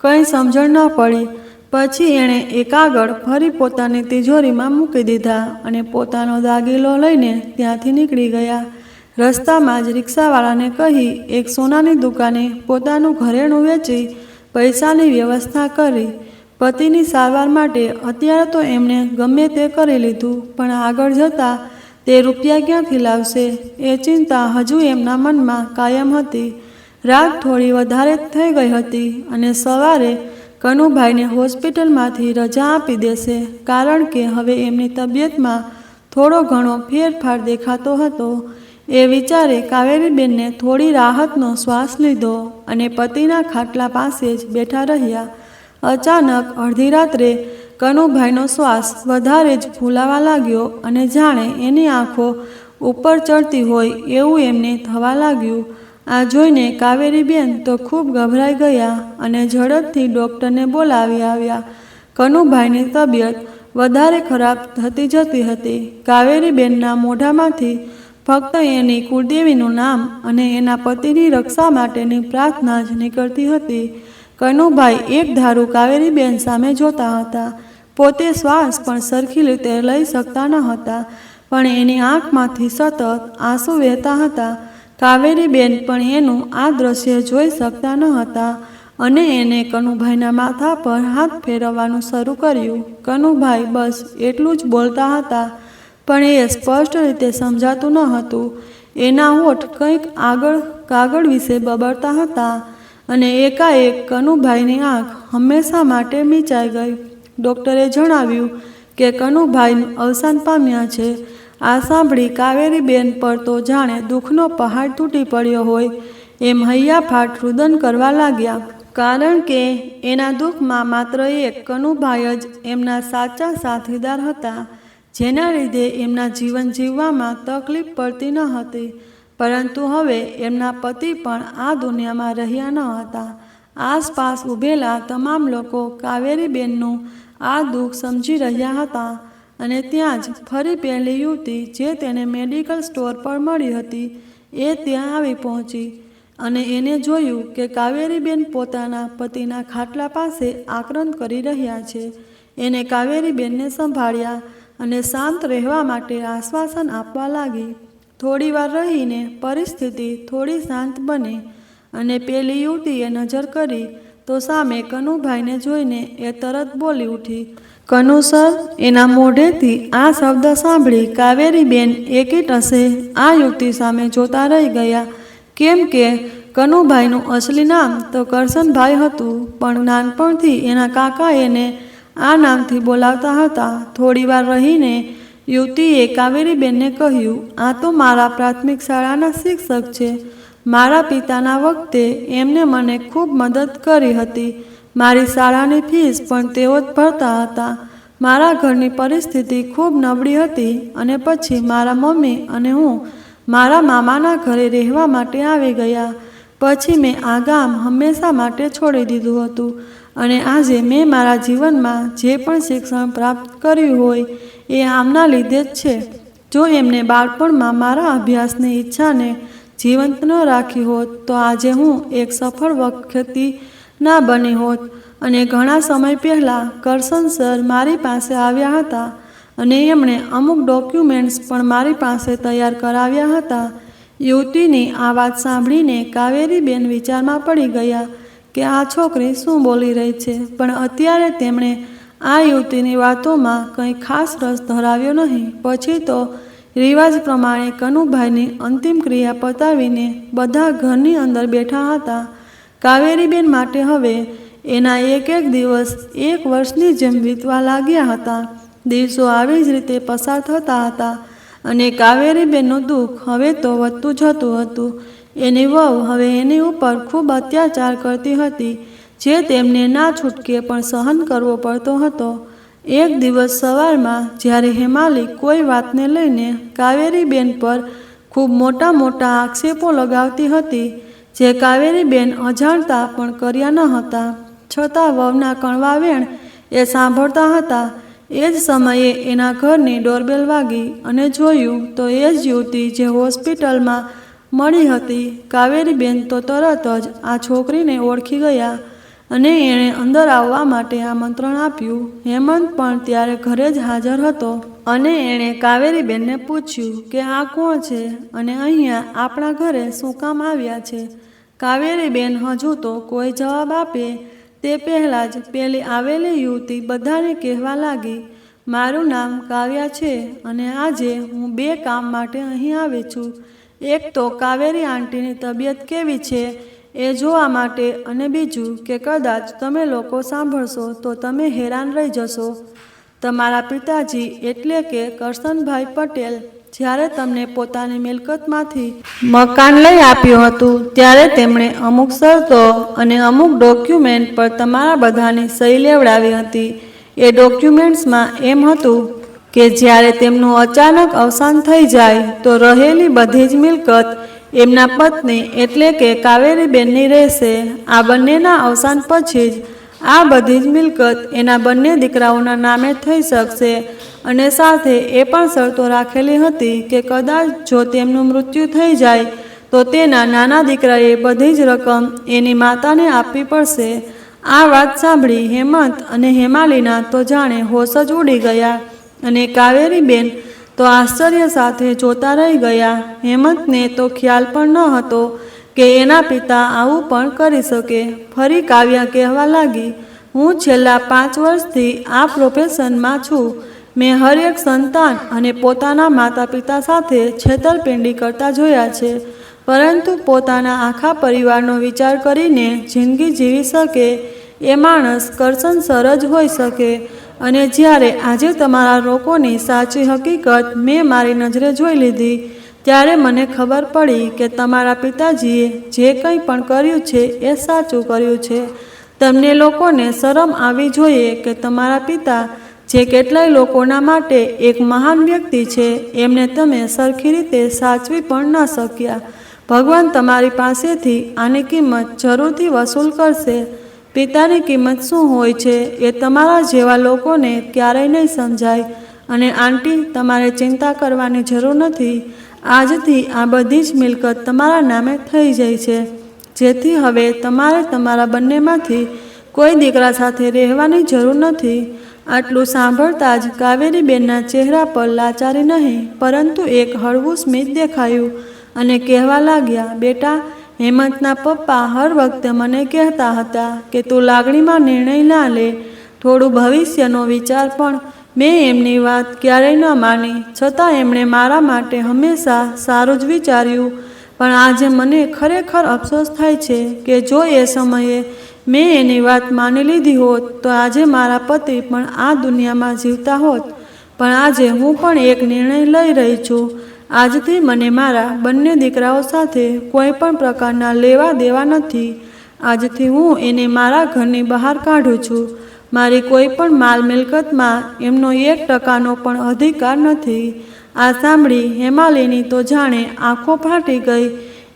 S1: કંઈ સમજણ ન પડી. પછી એણે એ કાગળ ફરી પોતાની તિજોરીમાં મૂકી દીધા અને પોતાનો દાગીલો લઈને ત્યાંથી નીકળી ગયા. રસ્તામાં જ રિક્ષાવાળાને કહી એક સોનાની દુકાને પોતાનું ઘરેણું વેચી પૈસાની વ્યવસ્થા કરી. પતિની સારવાર માટે અત્યારે તો એમણે ગમે તે કરી લીધું, પણ આગળ જતાં તે રૂપિયા ક્યાંથી લાવશે એ ચિંતા હજુ એમના મનમાં કાયમ હતી. રાત થોડી વધારે થઈ ગઈ હતી અને સવારે કનુભાઈને હોસ્પિટલમાંથી રજા આપી દેશે, કારણ કે હવે એમની તબિયતમાં થોડો ઘણો ફેરફાર દેખાતો હતો. એ વિચારે કાવેરીબેનને થોડી રાહતનો શ્વાસ લીધો અને પતિના ખાટલા પાસે જ બેઠા રહ્યા. અચાનક અડધી રાત્રે કનુભાઈનો શ્વાસ વધારે જ ફૂલાવા લાગ્યો અને જાણે એની આંખો ઉપર ચડતી હોય એવું એમને થવા લાગ્યું. આ જોઈને કાવેરીબેન તો ખૂબ ગભરાઈ ગયા અને ઝડપથી ડૉક્ટરને બોલાવી આવ્યા. કનુભાઈની તબિયત વધારે ખરાબ થતી જતી હતી. કાવેરીબેનના મોઢામાંથી ફક્ત એની કુળદેવીનું નામ અને એના પતિની રક્ષા માટેની પ્રાર્થના જ નીકળતી હતી. કનુભાઈ એક ધારું કાવેરીબેન સામે જોતા હતા. પોતે શ્વાસ પણ સરખી રીતે લઈ શકતા ન હતા, પણ એની આંખમાંથી સતત આંસુ વહેતા હતા. કાવેરીબેન પણ એનું આ દ્રશ્ય જોઈ શકતા ન હતા અને એને કનુભાઈના માથા પર હાથ ફેરવવાનું શરૂ કર્યું. કનુભાઈ બસ એટલું જ બોલતા હતા, પણ એ સ્પષ્ટ રીતે સમજાતું ન હતું. એના હોઠ કંઈક કાગળ વિશે બબડતા હતા અને એકાએક કનુભાઈની આંખ હંમેશા માટે મીચાઈ ગઈ. ડૉક્ટરે જણાવ્યું કે કનુભાઈ અવસાન પામ્યા છે. આ સાંભળી કાવેરીબેન પર તો જાણે દુઃખનો પહાડ તૂટી પડ્યો હોય એમ હૈયાફાટ રુદન કરવા લાગ્યા. કારણ કે એના દુઃખમાં માત્ર એક કનુભાઈ જ એમના સાચા સાથીદાર હતા, જેના લીધે એમના જીવન જીવવામાં તકલીફ પડતી ન હતી. પરંતુ હવે એમના પતિ પણ આ દુનિયામાં રહ્યા ન હતા. આસપાસ ઊભેલા તમામ લોકો કાવેરીબેનનું આ દુઃખ સમજી રહ્યા હતા અને ત્યાં જ ફરી પહેલી યુવતી જે તેને મેડિકલ સ્ટોર પર મળી હતી એ ત્યાં આવી પહોંચી અને એને જોયું કે કાવેરીબેન પોતાના પતિના ખાટલા પાસે આક્રંદ કરી રહ્યા છે. એને કાવેરીબેનને સંભાળ્યા અને શાંત રહેવા માટે આશ્વાસન આપવા લાગી. થોડી વાર રહીને પરિસ્થિતિ થોડી શાંત બની અને પેલી યુવતીએ નજર કરી તો સામે કનુભાઈને જોઈને એ તરત બોલી ઉઠી, "કનુ સર." એના મોઢેથી આ શબ્દ સાંભળી કાવેરીબેન એકી ટસે આ યુવતી સામે જોતા રહી ગયા. કેમ કે કનુભાઈનું અસલી નામ તો કરશનભાઈ હતું, પણ નાનપણથી એના કાકા એને આ નામથી બોલાવતા હતા. થોડી વાર રહીને યુવતીએ કાવેરીબેનને કહ્યું, "આ તો મારા પ્રાથમિક શાળાના શિક્ષક છે. મારા પિતાના વખતે એમને મને ખૂબ મદદ કરી હતી. મારી શાળાની ફીસ પણ તેઓ જ ભરતા હતા. મારા ઘરની પરિસ્થિતિ ખૂબ નબળી હતી અને પછી મારા મમ્મી અને હું મારા મામાના ઘરે રહેવા માટે આવી ગયા. પછી મેં આ ગામ હંમેશા માટે છોડી દીધું હતું અને આજે મેં મારા જીવનમાં જે પણ શિક્ષણ પ્રાપ્ત કર્યું હોય એ આમના લીધે જ છે. જો એમને બાળપણમાં મારા અભ્યાસની ઈચ્છાને જીવંત ન રાખી હોત તો આજે હું એક સફળ વખતી ના બની હોત." અને ઘણા સમય પહેલાં કરશન સર મારી પાસે આવ્યા હતા અને એમણે અમુક ડોક્યુમેન્ટ્સ પણ મારી પાસે તૈયાર કરાવ્યા હતા. યુવતીની આ વાત સાંભળીને કાવેરીબેન વિચારમાં પડી ગયા કે આ છોકરી શું બોલી રહી છે, પણ અત્યારે તેમણે આ યુવતીની વાતોમાં કંઈ ખાસ રસ ધરાવ્યો નહીં. પછી તો રિવાજ પ્રમાણે કનુભાઈની અંતિમ ક્રિયા પતાવીને બધા ઘરની અંદર બેઠા હતા. કાવેરીબેન માટે હવે એના એક એક દિવસ એક વર્ષની જેમ વીતવા લાગ્યા હતા. દિવસો આવી જ રીતે પસાર થતા હતા અને કાવેરીબેનનું દુઃખ હવે તો વધતું જતું હતું. એની વહુ હવે એની ઉપર ખૂબ અત્યાચાર કરતી હતી, જે તેમને ના છૂટકે પણ સહન કરવો પડતો હતો. એક દિવસ સવારમાં જ્યારે હેમાલી કોઈ વાતને લઈને કાવેરીબેન પર ખૂબ મોટા મોટા આક્ષેપો લગાવતી હતી, જે કાવેરીબેન અજાણતા પણ કર્યા ન હતા, છતાં વહુના કણવા વેણ એ સાંભળતા હતા. એ જ સમયે એના ઘરની ડોરબેલ વાગી અને જોયું તો એ જ યુવતી જે હોસ્પિટલમાં મળી હતી. કાવેરીબેન તો તરત જ આ છોકરીને ઓળખી ગયા અને એણે અંદર આવવા માટે આમંત્રણ આપ્યું. હેમંત પણ ત્યારે ઘરે જ હાજર હતો અને એણે કાવેરીબેનને પૂછ્યું કે આ કોણ છે અને અહીંયા આપણા ઘરે શું કામ આવ્યા છે. કાવેરીબેન હજુ તો કોઈ જવાબ આપે તે પહેલાં જ પેલી આવેલી યુવતી બધાને કહેવા લાગી, "મારું નામ કાવ્યા છે અને આજે હું 2 કામ માટે અહીં આવી છું. એક તો કાવેરી આંટીની તબિયત કેવી છે એ જોવા માટે અને બીજું કે કદાચ તમે લોકો સાંભળશો તો તમે હેરાન રહી જશો. તમારા પિતાજી એટલે કે કરશનભાઈ પટેલ જ્યારે તમને પોતાની મિલકતમાંથી મકાન લઈ આપ્યું હતું ત્યારે તેમણે અમુક શરતો અને અમુક ડોક્યુમેન્ટ પર તમારા બધાની સહી લેવડાવી હતી. એ ડોક્યુમેન્ટ્સમાં એમ હતું કે જ્યારે તેમનું અચાનક અવસાન થઈ જાય તો રહેલી બધી જ મિલકત એમના પત્ની એટલે કે કાવેરીબેનની રહેશે. આ બંનેના અવસાન પછી જ આ બધી જ મિલકત એના બંને દીકરાઓના નામે થઈ શકશે. અને સાથે એ પણ શરતો રાખેલી હતી કે કદાચ જો તેમનું મૃત્યુ થઈ જાય તો તેના નાના દીકરાએ બધી જ રકમ એની માતાને આપવી પડશે. આ વાત સાંભળી હેમંત અને હેમાલીના તો જાણે હોશ જ ઉડી ગયા અને કાવેરીબેન તો આશ્ચર્ય સાથે જોતા રહી ગયા. હેમંતને તો ખ્યાલ પણ ન હતો કે એના પિતા આવું પણ કરી શકે. ફરી કાવ્યા કહેવા લાગી, હું છેલ્લા 5 વર્ષથી આ પ્રોફેશનમાં છું. મેં હરેક સંતાન અને પોતાના માતા પિતા સાથે છેતરપિંડી કરતા જોયા છે, પરંતુ પોતાના આખા પરિવારનો વિચાર કરીને જિંદગી જીવી શકે એ માણસ કરસનસર જ હોઈ શકે. અને જ્યારે આજે તમારા લોકોની સાચી હકીકત મેં મારી નજરે જોઈ લીધી ત્યારે મને ખબર પડી કે તમારા પિતાજીએ જે કંઈ પણ કર્યું છે એ સાચું કર્યું છે. તમને લોકોને શરમ આવવી જોઈએ કે તમારા પિતા જે કેટલાય લોકોના માટે એક મહાન વ્યક્તિ છે એમને તમે સરખી રીતે સાચવી પણ ન શક્યા. ભગવાન તમારી પાસેથી આની કિંમત જરૂરથી વસૂલ કરશે. પિતાની કિંમત શું હોય છે એ તમારા જેવા લોકોને ક્યારેય નહીં સમજાય. અને આંટી, તમારે ચિંતા કરવાની જરૂર નથી. આજથી આ બધી જ મિલકત તમારા નામે થઈ જાય છે, જેથી હવે તમારે તમારા બંનેમાંથી કોઈ દીકરા સાથે રહેવાની જરૂર નથી. આટલું સાંભળતા જ કાવેરીબેનના ચહેરા પર લાચારી નહીં પરંતુ એક હળવું સ્મિત દેખાયું અને કહેવા લાગ્યા, બેટા, હેમંતના પપ્પા હર વખતે મને કહેતા હતા કે તું લાગણીમાં નિર્ણય ના લે, થોડું ભવિષ્યનો વિચાર. પણ મેં એમની વાત ક્યારેય ન માની. છતાં એમણે મારા માટે હંમેશા સારું જ વિચાર્યું. પણ આજે મને ખરેખર અફસોસ થાય છે કે જો એ સમયે મેં એની વાત માની લીધી હોત તો આજે મારા પતિ પણ આ દુનિયામાં જીવતા હોત. પણ આજે હું પણ એક નિર્ણય લઈ રહી છું. આજથી મને મારા બંને દીકરાઓ સાથે કોઈ પણ પ્રકારના લેવા દેવા નથી. આજથી હું એને મારા ઘરની બહાર કાઢું છું. મારી કોઈ પણ માલ મિલકતમાં એમનો 1% પણ અધિકાર નથી. આ સાંભળી હેમાલીની તો જાણે આંખો ફાટી ગઈ.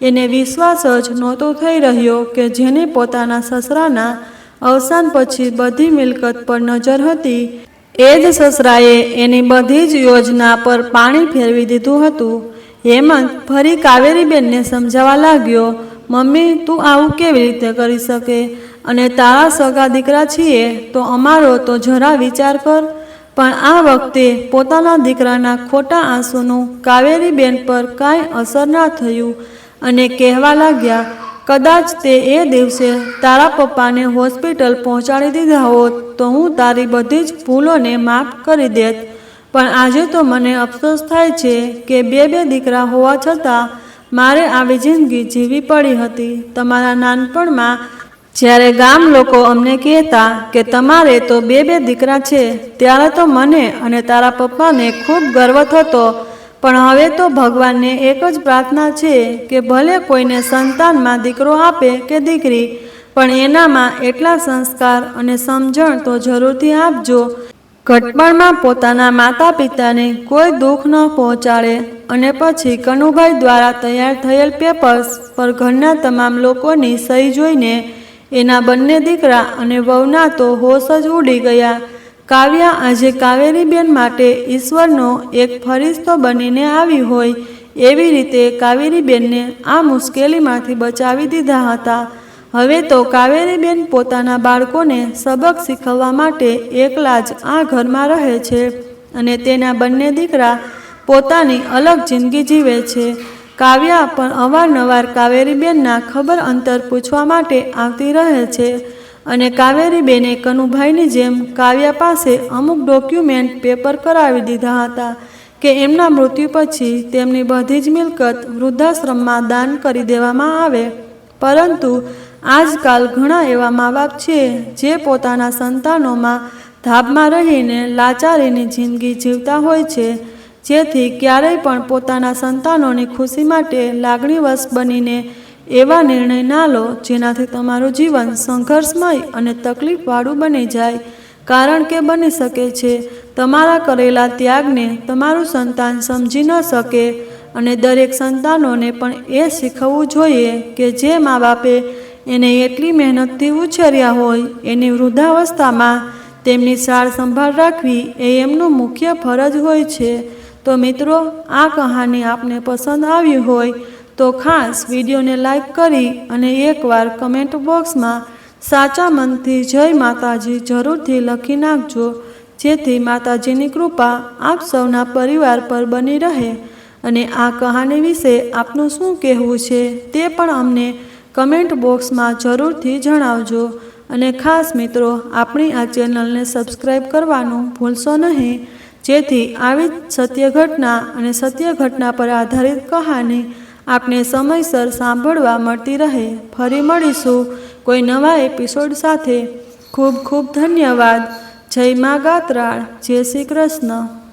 S1: એને વિશ્વાસ જ નહોતો થઈ રહ્યો કે જેને પોતાના સસરાના અવસાન પછી બધી મિલકત પર નજર હતી એ જ સસરાએ એની બધી જ યોજના પર પાણી ફેરવી દીધું હતું. હેમંત ફરી કાવેરીબેનને સમજાવવા લાગ્યો, મમ્મી, તું આવું કેવી રીતે કરી શકે? અને તારા સગા દીકરા છીએ તો અમારો તો જરા વિચાર કર. પણ આ વખતે પોતાના દીકરાના ખોટા આંસુનું કાવેરીબેન પર કાંઈ અસર ના થયું અને કહેવા લાગ્યા, કદાચ તે એ દિવસે તારા પપ્પાને હોસ્પિટલ પહોંચાડી દીધા હોત તો હું તારી બધી જ ભૂલોને માફ કરી દેત. પણ આજે તો મને અફસોસ થાય છે કે બે દીકરા હોવા છતાં મારે આવી જિંદગી જીવવી પડી હતી. તમારા નાનપણમાં જ્યારે ગામ લોકો અમને કહેતા કે તમારે તો બે દીકરા છે ત્યારે તો મને અને તારા પપ્પાને ખૂબ ગર્વ થતો. પણ હવે તો ભગવાનને એક જ પ્રાર્થના છે કે ભલે કોઈને સંતાનમાં દીકરો આપે કે દીકરી, પણ એનામાં એટલા સંસ્કાર અને સમજણ તો જરૂરથી આપજો ઘટપણમાં પોતાના માતા પિતાને કોઈ દુઃખ ન પહોંચાડે. અને પછી કનુભાઈ દ્વારા તૈયાર થયેલ પેપર્સ પર ઘરના તમામ લોકોની સહી જોઈને એના બંને દીકરા અને વહુના તો હોશ જ ઉડી ગયા. કાવ્યા આજે કાવેરીબેન માટે ઈશ્વરનો એક ફરિશ્તો બનીને આવી હોય એવી રીતે કાવેરીબેનને આ મુશ્કેલીમાંથી બચાવી દીધા હતા. હવે તો કાવેરીબેન પોતાના બાળકોને સબક શીખવવા માટે એકલા જ આ ઘરમાં રહે છે અને તેના બંને દીકરા પોતાની અલગ જિંદગી જીવે છે. કાવ્યા પણ અવારનવાર કાવેરીબેનના ખબર અંતર પૂછવા માટે આવતી રહે છે અને કાવેરીબેને કનુભાઈની જેમ કાવ્યા પાસે અમુક ડોક્યુમેન્ટ પેપર કરાવી દીધા હતા કે એમના મૃત્યુ પછી તેમની બધી જ મિલકત વૃદ્ધાશ્રમમાં દાન કરી દેવામાં આવે. પરંતુ આજકાલ ઘણા એવા મા બાપ છે જે પોતાના સંતાનોમાં ધાબમાં રહીને લાચારીની જિંદગી જીવતા હોય છે, જેથી ક્યારેય પણ પોતાના સંતાનોની ખુશી માટે લાગણીવશ બનીને એવા નિર્ણય ના લો જેનાથી તમારું જીવન સંઘર્ષમય અને તકલીફવાળું બની જાય. કારણ કે બની શકે છે તમારા કરેલા ત્યાગને તમારું સંતાન સમજી ન શકે અને દરેક સંતાનોને પણ એ શીખવવું જોઈએ કે જે મા બાપે એને એટલી મહેનતથી ઉછેર્યા હોય એની વૃદ્ધાવસ્થામાં તેમની સાર સંભાળ રાખવી એ એમનું મુખ્ય ફરજ હોય છે. તો મિત્રો, આ કહાની આપને પસંદ આવી હોય તો ખાસ વિડીયોને લાઈક કરી અને એકવાર કમેન્ટ બોક્સમાં સાચા મનથી જય માતાજી જરૂરથી લખી નાખજો, જેથી માતાજીની કૃપા આપ સૌના પરિવાર પર બની રહે. અને આ કહાની વિશે આપનું શું કહેવું છે તે પણ અમને કમેન્ટ બોક્સમાં જરૂરથી જણાવજો. અને ખાસ મિત્રો, આપણી આ ચેનલને સબસ્ક્રાઈબ કરવાનું ભૂલશો નહીં, જેથી આવી સત્ય ઘટના અને સત્ય ઘટના પર આધારિત કહાની આપને સમયસર સાંભળવા મળતી રહે. ફરી મળીશું કોઈ નવા એપિસોડ સાથે. ખૂબ ખૂબ ધન્યવાદ. જય મા ગાત્રાળ. જય શ્રી કૃષ્ણ.